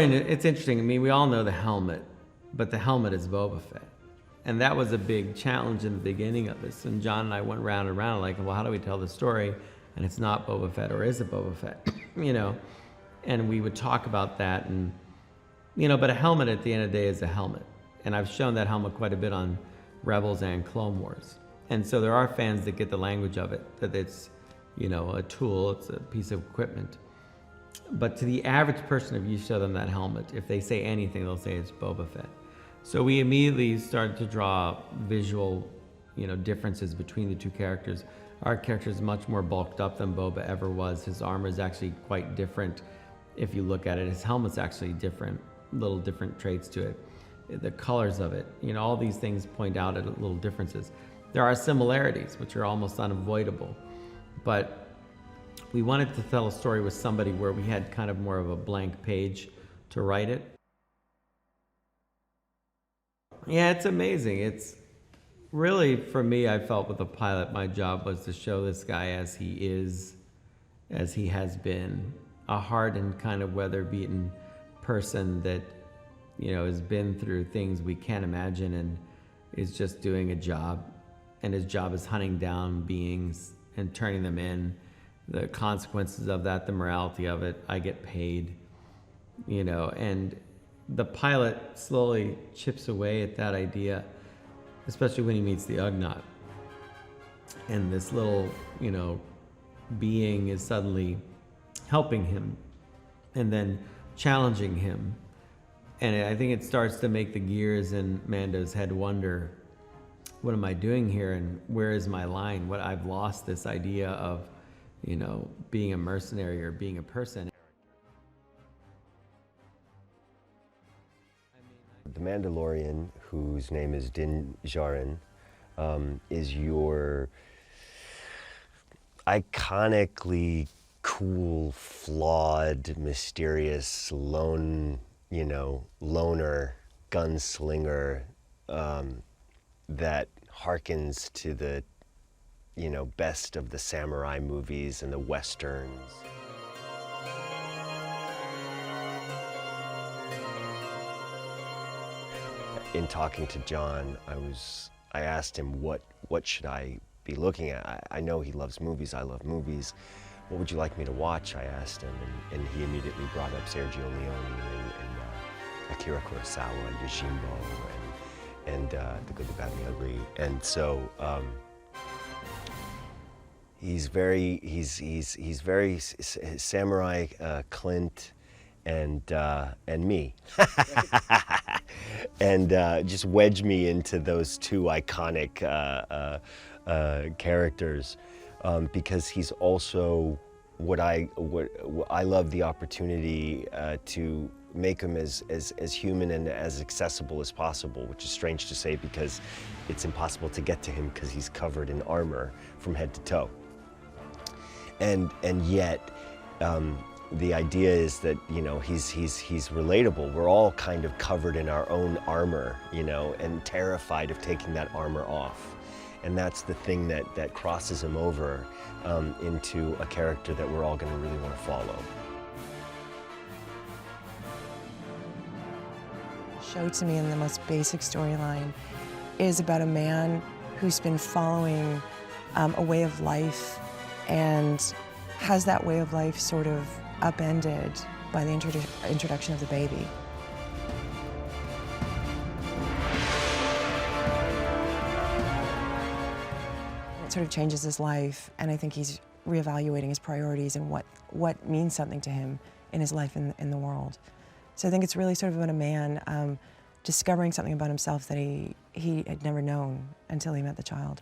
Mandalorian, it's interesting. I mean, we all know the helmet, but the helmet is Boba Fett. And that was a big challenge in the beginning of this. And John and I went round and round like, well, how do we tell the story? And it's not Boba Fett, or is it Boba Fett? You know? And we would talk about that. And, you know, but a helmet at the end of the day is a helmet. And I've shown that helmet quite a bit on Rebels and Clone Wars. And so there are fans that get the language of it, that it's, you know, a tool, it's a piece of equipment. But to the average person, if you show them that helmet, if they say anything, they'll say it's Boba Fett. So we immediately started to draw visual, you know, differences between the two characters. Our character is much more bulked up than Boba ever was. His armor is actually quite different if you look at it. His helmet's actually different, little different traits to it. The colors of it, you know, all these things point out at little differences. There are similarities, which are almost unavoidable. But we wanted to tell a story with somebody where we had kind of more of a blank page to write it. Yeah, it's amazing. It's really, for me, I felt with the pilot, my job was to show this guy as he is, as he has been, a hardened kind of weather-beaten person that, you know, has been through things we can't imagine and is just doing a job. And his job is hunting down beings and turning them in. The consequences of that, the morality of it, I get paid, you know, and the pilot slowly chips away at that idea, especially when he meets the Ugnaught. And this little, you know, being is suddenly helping him and then challenging him. And I think it starts to make the gears in Mando's head wonder, what am I doing here and where is my line? What I've lost this idea of, you know, being a mercenary or being a person. The Mandalorian, whose name is Din Djarin, is your iconically cool, flawed, mysterious, loner, gunslinger that harkens to the, best of the samurai movies and the westerns. In talking to John, I asked him what should I be looking at. I know he loves movies. I love movies. What would you like me to watch? I asked him, and he immediately brought up Sergio Leone and Akira Kurosawa, Yojimbo, and The Good, the Bad, and the Ugly. And so he's very samurai Clint and me. And just wedge me into those two iconic characters, because he's also what I love the opportunity to make him as human and as accessible as possible, which is strange to say because it's impossible to get to him because he's covered in armor from head to toe. And yet, the idea is that, he's relatable. We're all kind of covered in our own armor, and terrified of taking that armor off. And that's the thing that crosses him over into a character that we're all going to really want to follow. Show to me in the most basic storyline is about a man who's been following a way of life and has that way of life sort of upended by the introduction of the baby. It sort of changes his life, and I think he's reevaluating his priorities and what means something to him in his life in the world. So I think it's really sort of about a man discovering something about himself that he had never known until he met the child.